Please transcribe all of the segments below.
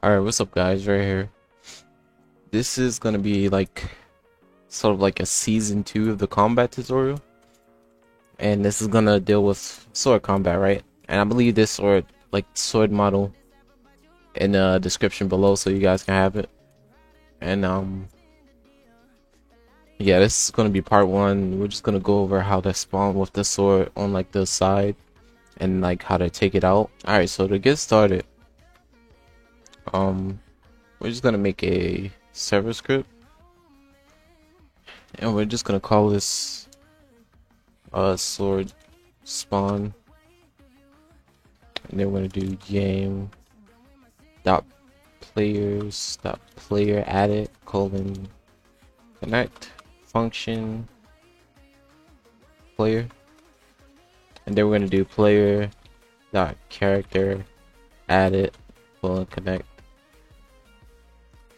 Alright, what's up guys, right here. This is gonna be like sort of like a season 2 of the combat tutorial. And this is gonna deal with sword combat, right? And I believe this sword model in the description below so you guys can have it. And yeah, this is gonna be part 1. We're just gonna go over how to spawn with the sword on like the side and like how to take it out. Alright, so to get started, um we're just gonna make a server script and we're just gonna call this sword spawn, and then we're gonna do game dot players dot player added colon connect function player, and then we're gonna do player dot character added colon connect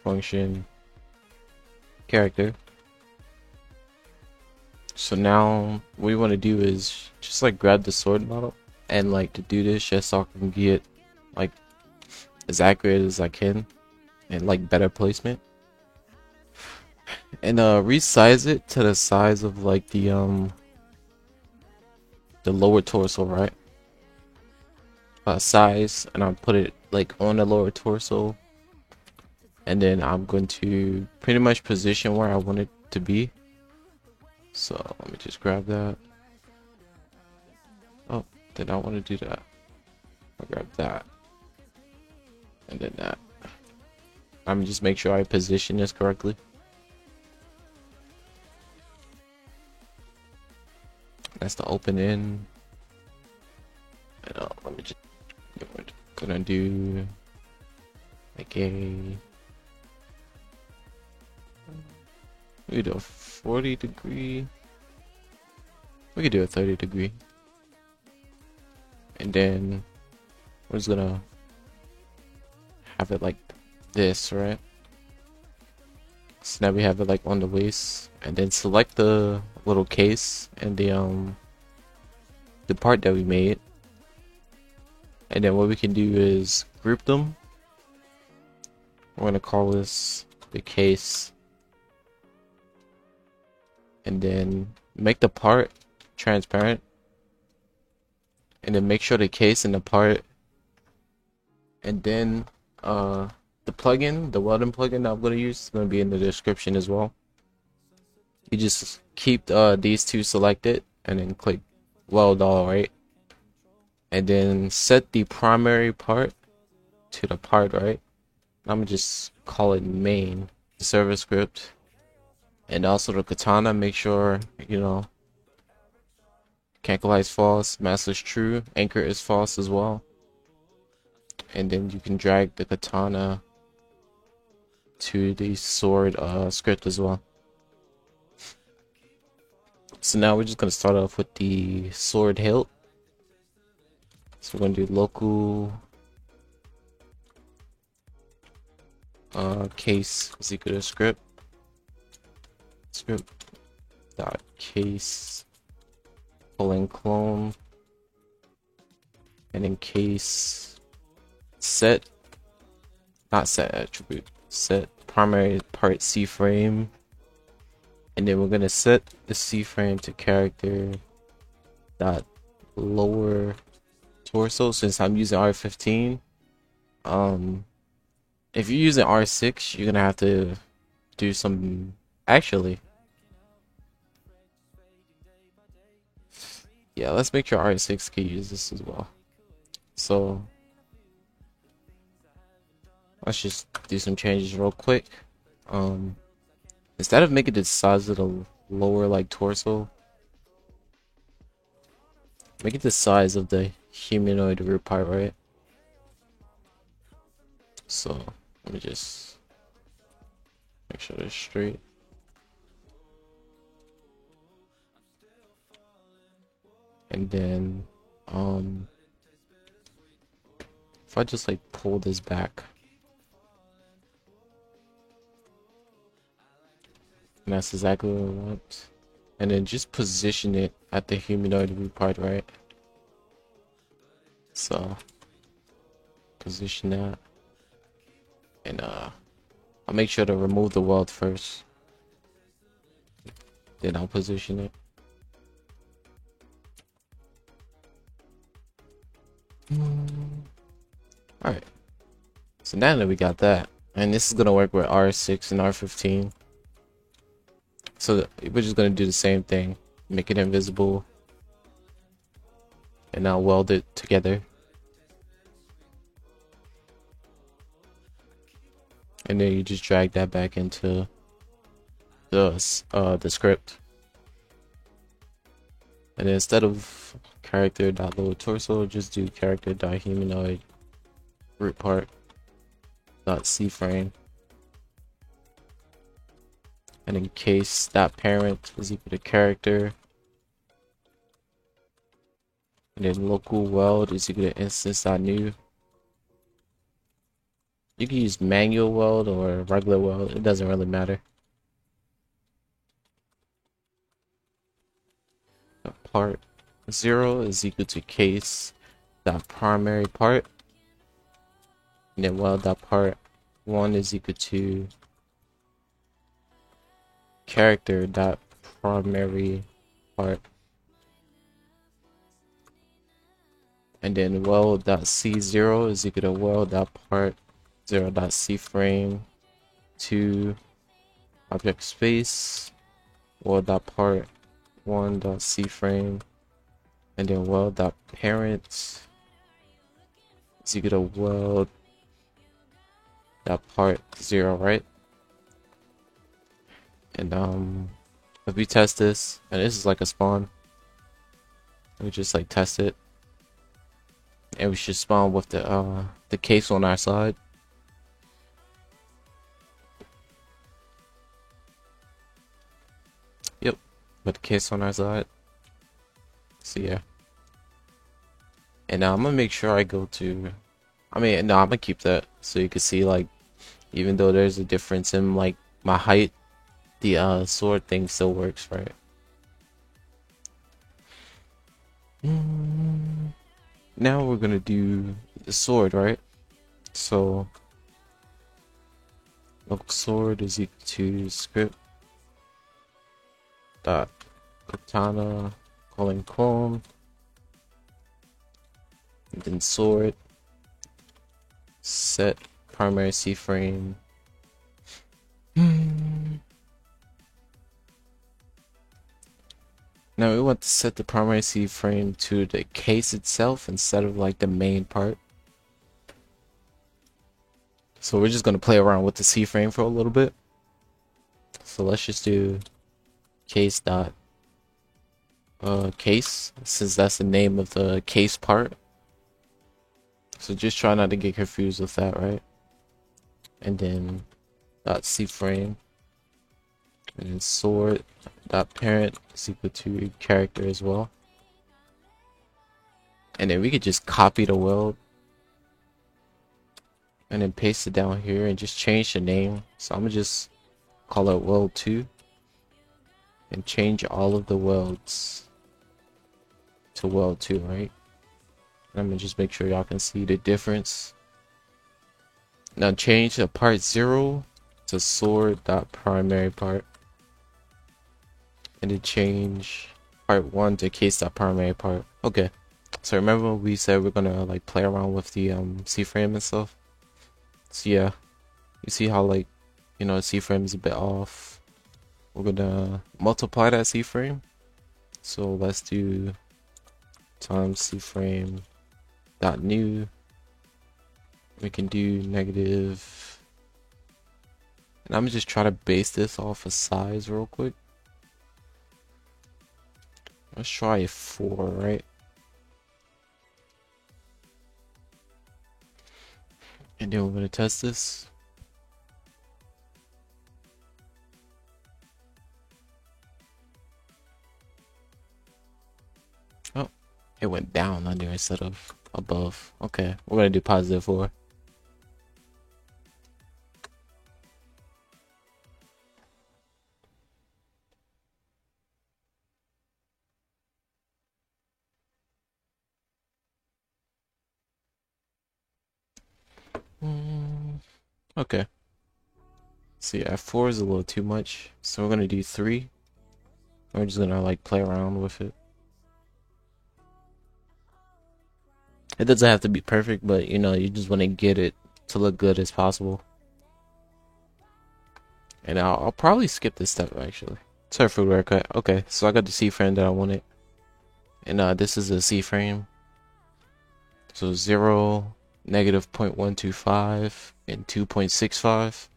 function character. So now what we want to do is just like grab the sword model, and like to do this just so I can get like as accurate as I can and like better placement, and resize it to the size of like the lower torso, right? Size, and I'll put it like on the lower torso, and then I'm going to pretty much position where I want it to be. So let me just grab that. Oh, did not want to do that. I'll grab that and then that. I'm just make sure I position this correctly. That's the open end. And let me just, we're gonna do like we do a 40 degree. We could do a 30 degree. And then we're just gonna have it like this, right? So now we have it like on the waist, and then select the little case and the part that we made, and then what we can do is group them. We're gonna call this the case, and then make the part transparent, and then make sure the case and the part, and then the plugin, the welding plugin that I'm going to use, is going to be in the description as well. You just keep these two selected and then click weld all, right? And then set the primary part to the part, right? I'm going to just call it main, the server script. And also the katana, make sure, you know, cancel is false, master is true, anchor is false as well. And then you can drag the katana to the sword script as well. So now we're just gonna start off with the sword hilt. So we're gonna do local case is equal to script dot case colon clone, and then case set, not set attribute, set primary part C frame, and then we're gonna set the C frame to character dot lower torso. Since I'm using R15, if you're using R6, you're gonna have to do some, actually, yeah, let's make sure R6 can use this as well. So let's just do some changes real quick. Instead of making the size of the lower like torso, make it the size of the humanoid root part, right? So let me just make sure it's straight. And then if I just like pull this back, and that's exactly what I want. And then just position it at the humanoid root part, right? So position that. And I'll make sure to remove the weld first. Then I'll position it. Alright. So now that we got that, and this is gonna work with R6 and R15. So we're just gonna do the same thing. Make it invisible. And now weld it together. And then you just drag that back into the script. And then instead of character.load torso, just do character.humanoid root part dot c frame. And in case that parent is equal to character, and then local weld is equal to instance.new. You can use manual weld or regular weld, it doesn't really matter. Part 0 is equal to case dot primary part, and then weld dot part 1 is equal to character dot primary part, and then weld dot c0 is equal to weld dot part 0 dot c frame to object space weld dot part 1 dot c frame, and then weld dot parent is equal to weld dot part 0, right? And if we test this, and this is like a spawn, we just like test it, and we should spawn with the case on our side. Yep, with the case on our side. So yeah. And now I'm gonna make sure I go to, no, I'm gonna keep that so you can see, like, even though there's a difference in like my height, the sword thing still works, right? Now we're gonna do the sword, right? So look, sword is equal to script dot katana clone, and then sword set primary C frame. Now we want to set the primary C frame to the case itself instead of like the main part. So we're just gonna play around with the C frame for a little bit. So let's just do case dot case, since that's the name of the case part. So just try not to get confused with that, right? And then dot C frame, and then sword dot parent is equal to character as well. And then we could just copy the weld and then paste it down here and just change the name. So I'm gonna just call it weld 2 and change all of the welds to weld 2, right? And I'm gonna just make sure y'all can see the difference. Now change the part 0 to sword dot primary part, and then change part 1 to case dot primary part. Okay, so remember we said we're gonna like play around with the C frame and stuff. So yeah, you see how, like, you know, C frame is a bit off. We're gonna multiply that C frame. So let's do times C frame dot new. We can do negative, and I'm just trying to base this off of size real quick. Let's try a 4, right? And then we're gonna test this. Oh, it went down under instead of above. Okay, we're gonna do positive 4. Okay. See, at 4 is a little too much, so we're gonna do 3. We're just gonna like play around with it. It doesn't have to be perfect, but you know, you just want to get it to look good as possible. And I'll probably skip this step actually. Sorry for the haircut. Okay, so I got the C frame that I wanted, and this is a C frame. So 0, negative 0.125, and 2.65.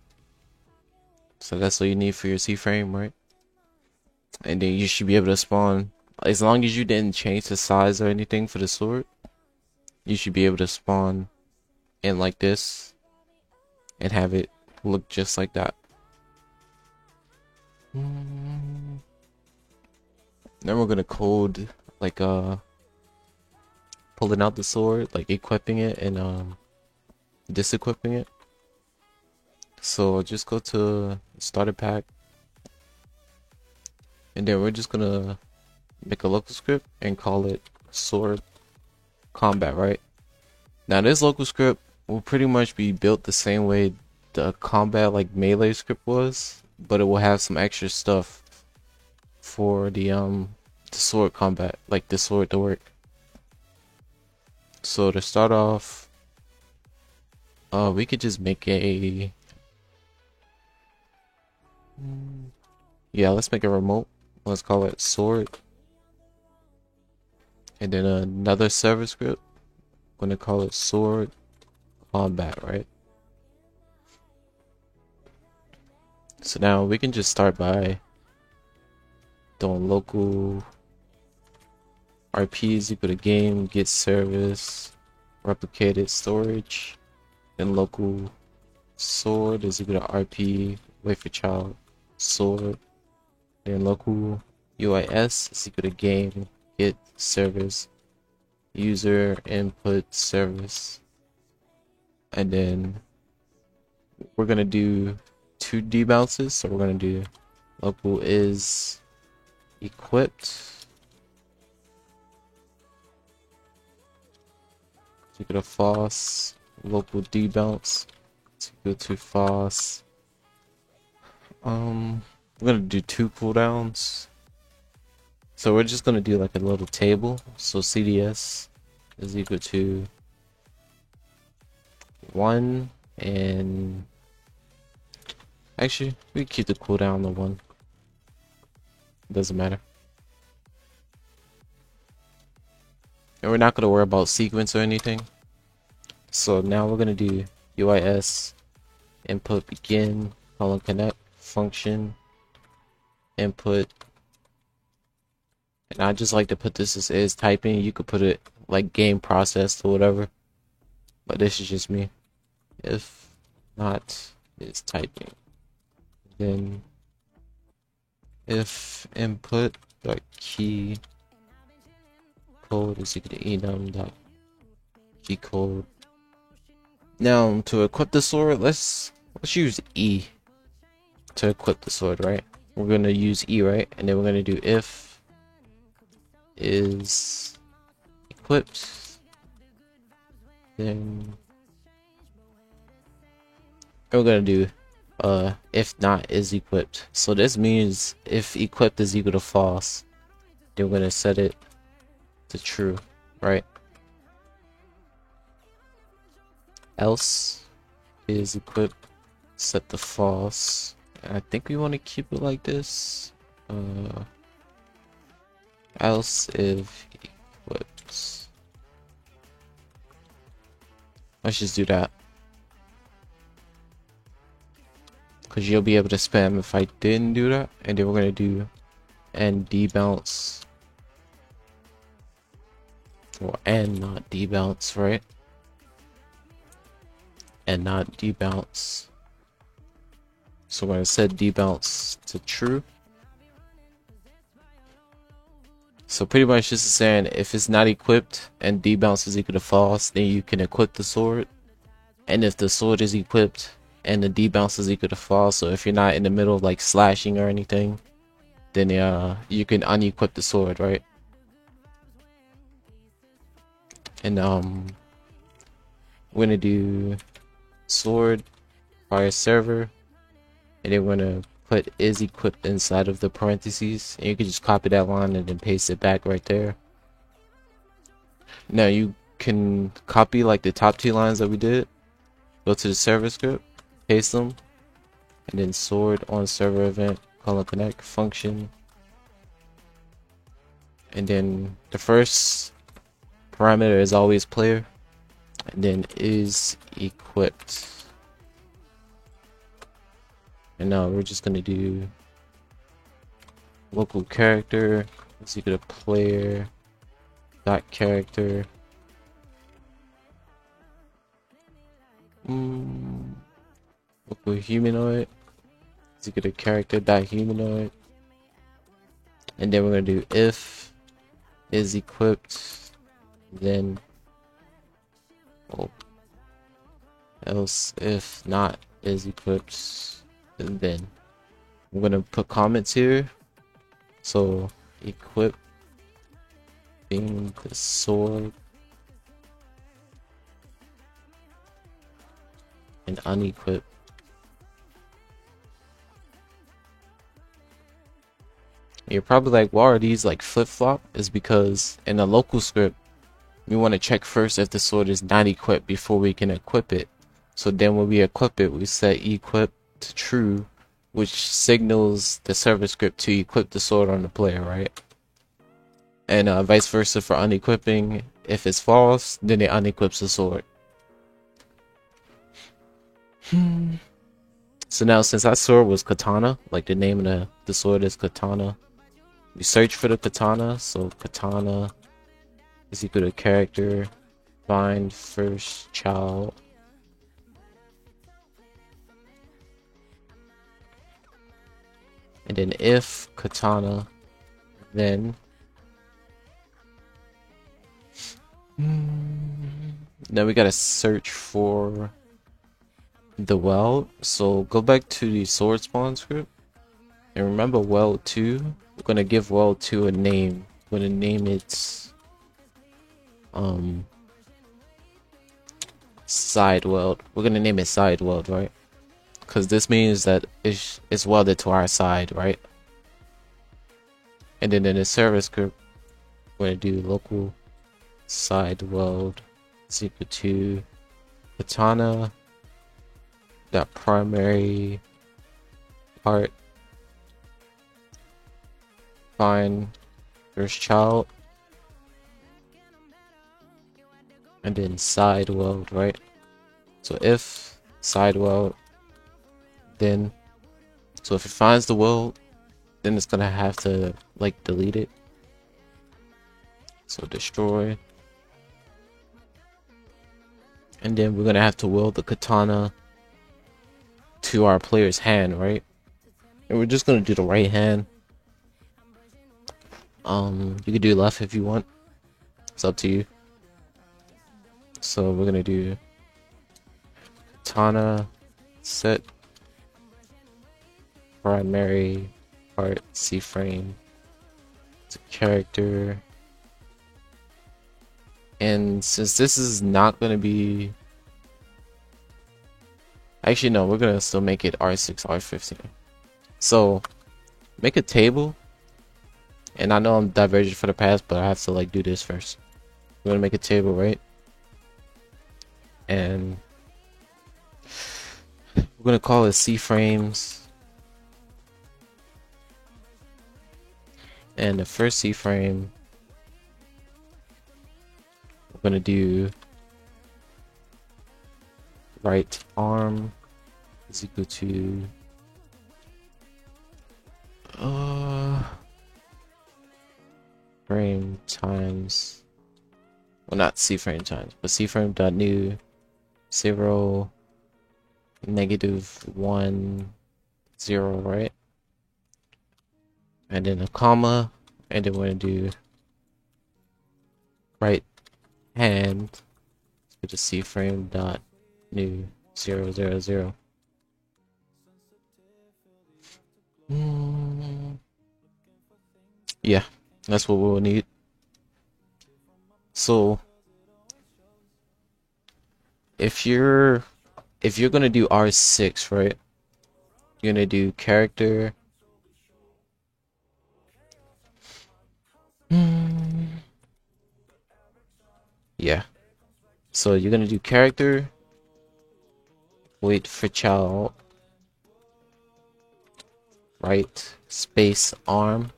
So that's what you need for your C frame, right? And then you should be able to spawn, as long as you didn't change the size or anything for the sword, you should be able to spawn in like this and have it look just like that. Then we're gonna code like pulling out the sword, like equipping it and disequipping it. So just go to starter pack, and then we're just gonna make a local script and call it sword combat, right? Now this local script will pretty much be built the same way the combat like melee script was, but it will have some extra stuff for the sword combat, like the sword to work. So to start off, we could just make a let's make a remote. Let's call it sword, and then another server script. I'm gonna call it sword combat, right? So now we can just start by doing local RP is equal to game get service replicated storage, then local sword is equal to RP wait for child sword, then local UIS is equal to game get service user input service, and then we're gonna do 2 debounces. So we're gonna do local is equipped equal to false, local debounce is equal to false. We're gonna do 2 cooldowns. So we're just gonna do like a little table. So CDS is equal to 1, and actually we keep the cooldown to 1. Doesn't matter. And we're not gonna worry about sequence or anything. So now we're gonna do UIS input begin colon connect function input, and I just like to put this as is typing. You could put it like game processed or whatever, but this is just me. If not is typing, then if input dot key code is equal to enum dot key code. Now to equip the sword, let's use E to equip the sword, right? We're gonna use E, right? And then we're gonna do if is equipped, then we're gonna do if not is equipped. So this means if equipped is equal to false, then we're gonna set it to true, right? Else is equipped, set to false. And I think we want to keep it like this. Else if equipped. Let's just do that, because you'll be able to spam if I didn't do that. And then we're gonna do and debounce, or and not debounce, right? And not debounce. So we're gonna set debounce to true. So pretty much just saying if it's not equipped and debounce is equal to false, then you can equip the sword. And if the sword is equipped and the debounce is equal to false, so if you're not in the middle of like slashing or anything, then you can unequip the sword, right? And we're gonna do sword fire server, and then we're gonna put is equipped inside of the parentheses, and you can just copy that line and then paste it back right there. Now you can copy like the top 2 lines that we did, go to the server script, paste them, and then sword on server event colon connect function, and then the first parameter is always player, and then is equipped. And now we're just gonna do local character is equal to player dot character local humanoid is equal to character dot humanoid, and then we're gonna do if is equipped, then else if not is equipped, and then we're gonna put comments here. So equip being the sword and unequip. You're probably like, why are these like flip-flop? Is because in a local script we want to check first if the sword is not equipped before we can equip it. So then when we equip it, we set equip to true, which signals the server script to equip the sword on the player, right? And vice versa for unequipping. If it's false, then it unequips the sword. So now since that sword was katana, like the name of the sword is katana, we search for the katana. So katana is equal to character find first child, and then if katana, then now we gotta search for the weld. So go back to the sword spawn script and remember weld 2. We're gonna give weld 2 a name. We're gonna name it side weld. We're gonna name it side weld, right? Because this means that it's welded to our side, right? And then in the server script, we're gonna do local side weld is equal to katana dot primary part find first child, and then side weld, right? So if side weld, then so if it finds the weld, then it's gonna have to like delete it. So destroy, and then we're gonna have to weld the katana to our player's hand, right? And we're just gonna do the right hand. You could do left if you want. It's up to you. So we're gonna do katana set primary part C frame to character. And since this is not gonna be, actually no, we're gonna still make it R6 R15. So make a table. And I know I'm diverging for the past, but I have to like do this first. We're gonna make a table, right? And we're gonna call it C frames. And the first C frame, we're gonna do right arm is equal to frame times, well, not C frame times, but C frame dot new 0 -1 0, right? And then a comma, and then we're gonna do right hand with the C frame dot new 0 0 0. Yeah, that's what we'll need. So if if you're gonna do R6, right? You're gonna do character. Yeah. So you're gonna do character. Wait for child. Right space arm.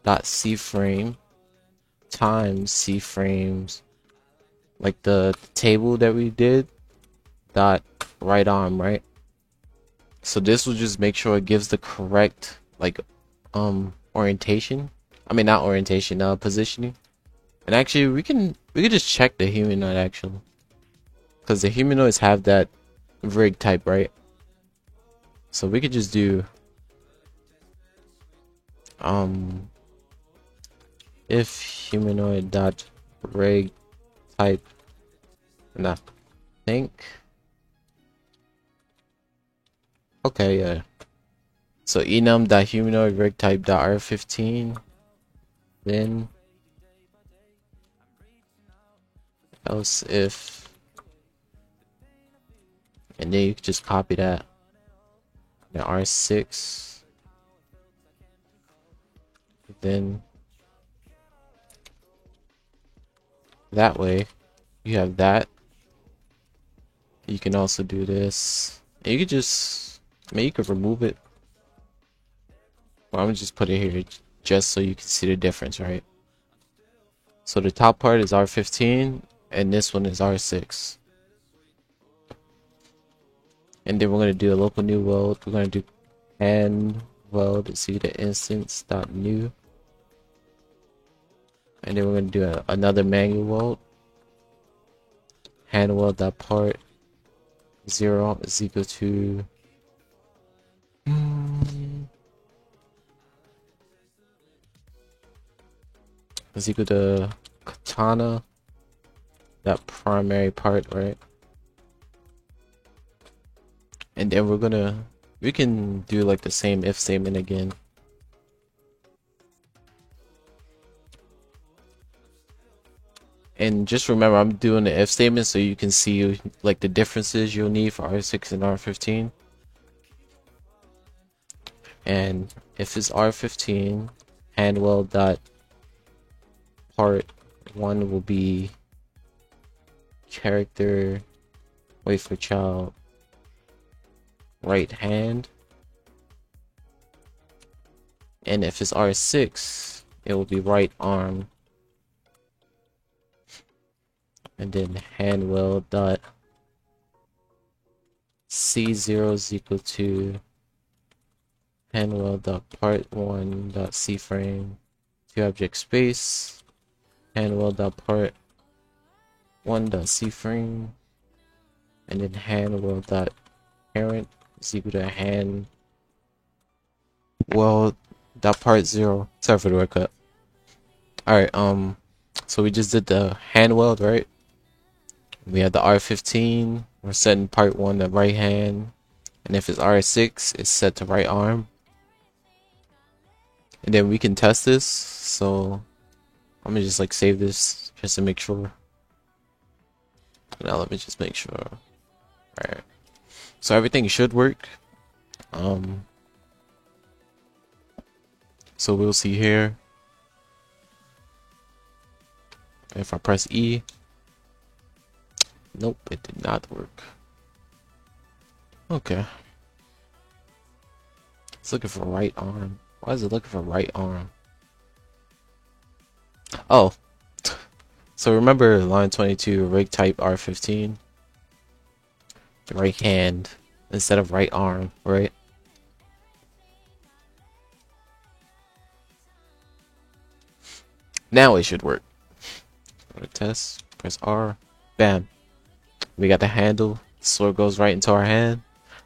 Dot C frame times C frames, like the table that we did. Dot right arm, right? So this will just make sure it gives the correct like orientation. I mean not orientation, positioning. And actually we could just check the humanoid actually, because the humanoids have that rig type, right? So we could just do if humanoid dot rig type, and I think okay, yeah. So enum dot humanoid rig type dot R15, then else if, and then you can just copy that. Then R6, then that way you have that. You can also do this. And you could just, I mean, you could remove it. Well, I'm gonna just put it here just so you can see the difference, right? So the top part is R15 and this one is R6. And then we're gonna do a local new world. We're gonna do hand world, see the instance dot new. And then we're gonna do another manual world. Hand world dot part 0 is equal to katana, that primary part, right? And then we can do like the same if statement again. And just remember, I'm doing the if statement so you can see like the differences you'll need for R6 and R15. And if it's R15, handwell dot part 1 will be character, wait for child, right hand. And if it's R6, it will be right arm. And then handwell dot C0 is equal to handwell dot part 1 dot C frame to object space handwell dot part 1 dot C frame, and then handwell dot parent is equal to handwell dot part 0. Sorry for the haircut. Alright, so we just did the hand weld, right? We have the R15, we're setting part 1 to right hand, and if it's R6, it's set to right arm. And then we can test this, so I'm gonna just like save this just to make sure. Now let me just make sure. Alright, so everything should work. So we'll see here. If I press E, nope, it did not work. Okay. It's looking for right arm. Why is it looking for right arm? Oh. So remember line 22, rig type R15? Right hand instead of right arm, right? Now it should work. Go to test, press R, bam. We got the handle, sword goes right into our hand.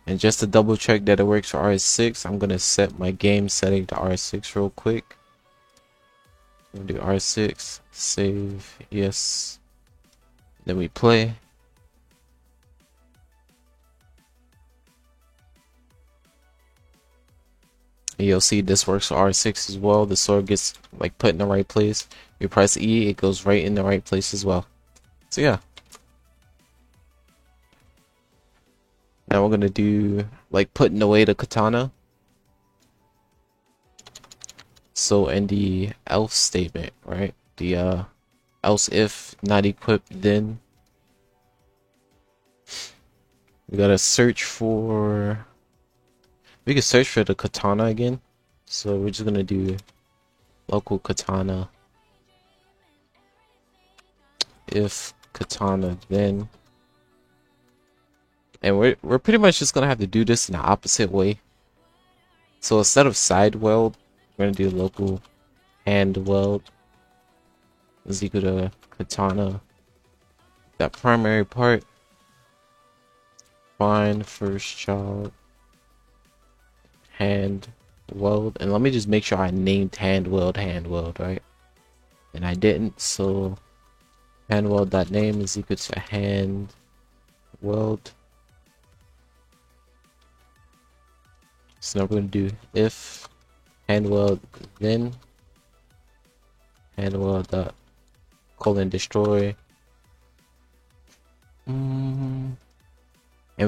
And just to double check that it works for R6, I'm gonna set my game setting to R6 real quick. I'm gonna do R6, save, yes. Then we play. And you'll see this works for R6 as well. The sword gets like put in the right place. You press E, it goes right in the right place as well. So yeah. Now we're gonna do like putting away the katana. So in the else statement, right? The else if not equipped, then we gotta search for. We can search for the katana again. So we're just gonna do local katana. If katana, then, and we're pretty much just gonna have to do this in the opposite way. So instead of side weld, we're gonna do local hand weld is equal to katana. That primary part. Find first child hand weld, and let me just make sure I named hand weld, right? And I didn't, so hand weld dot name is equal to hand weld. So now we're gonna do if hand weld, then hand weld dot colon destroy. And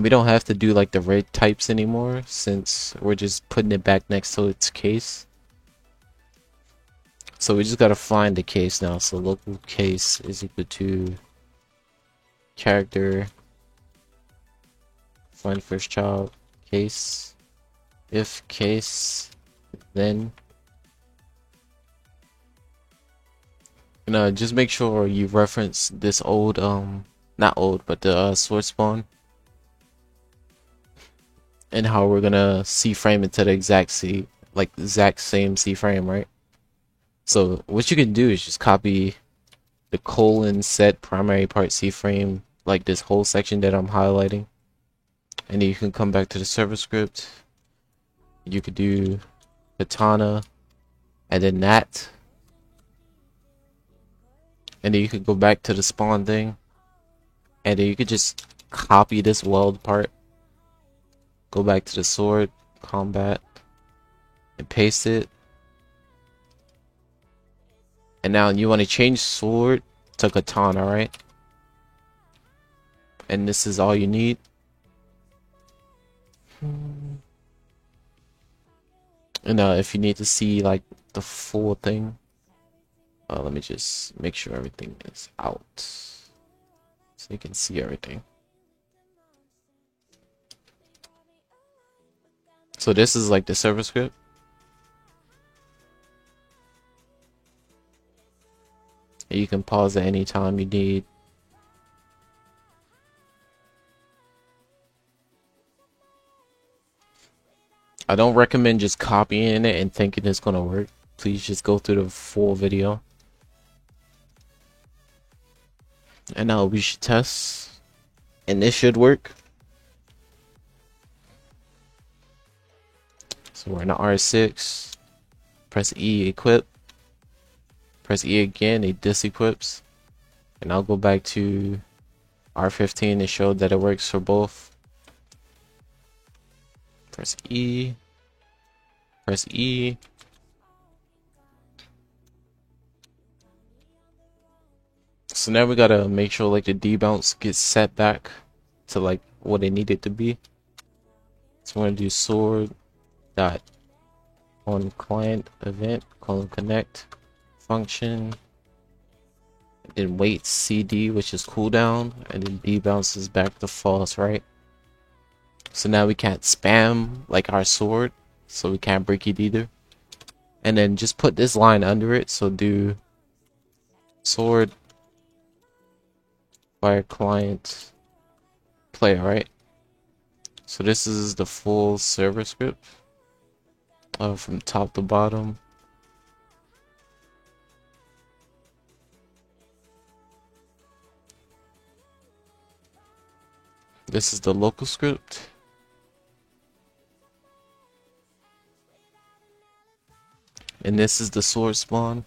we don't have to do like the red types anymore since we're just putting it back next to its case. So we just gotta find the case now. So local case is equal to character find first child case. If case, then just make sure you reference this old not old but the sword spawn and how we're gonna C-frame into the exact same C-frame, right? So what you can do is just copy the colon set primary part C-frame, like this whole section that I'm highlighting, and then you can come back to the server script. You could do katana and then that, and then you could go back to the spawn thing, and then you could just copy this weld part, go back to the sword combat and paste it. And now you want to change sword to katana, right? And this is all you need. And if you need to see like the full thing, let me just make sure everything is out so you can see everything. So this is like the server script. You can pause at any time you need. I don't recommend just copying it and thinking it's gonna work. Please just go through the full video. And now we should test. And this should work. So we're in the R6. Press E, equip. Press E again, it disequips. And I'll go back to R15 and show that it works for both. Press E. Press E. So now we gotta make sure like the debounce gets set back to like what it needed to be. So we're gonna do sword dot on client event colon connect function, and then wait CD, which is cooldown, and then debounces back to false, right? So now we can't spam like our sword, so we can't break it either. And then just put this line under it, so do sword fire client player, right? So this is the full server script from top to bottom. This is the local script. And this is the sword spawn.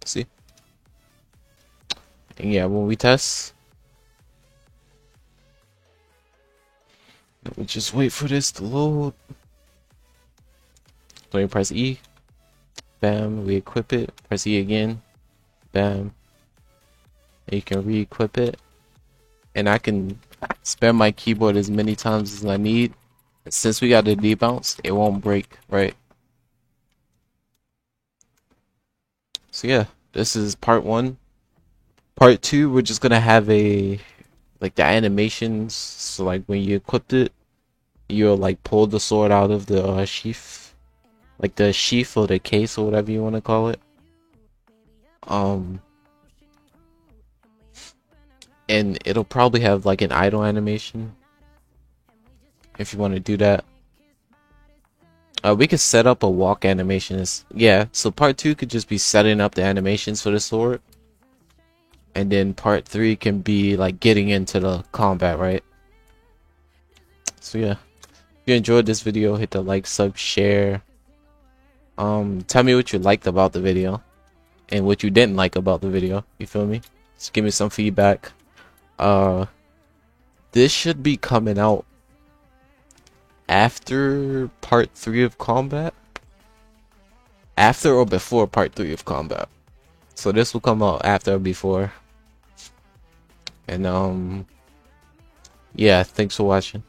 See? And yeah, when we test, we just wait for this to load. So we press E. Bam, we equip it. Press E again. Bam. and you can re-equip it. And I can spam my keyboard as many times as I need. Since we got the debounce, it won't break, right? So yeah, this is part 1. Part 2, we're just gonna have the animations. So like when you equipped it, you'll like pull the sword out of the sheath, like the sheath or the case or whatever you want to call it. Um, and it'll probably have like an idle animation if you want to do that. We could set up a walk animation. Yeah, so part 2 could just be setting up the animations for the sword. And then part 3 can be like getting into the combat, right? So yeah. If you enjoyed this video, hit the like, sub, share. Tell me what you liked about the video and what you didn't like about the video. You feel me? Just give me some feedback. This should be coming out after part 3 of combat. After or before part 3 of combat. So this will come out after or before. And yeah, thanks for watching.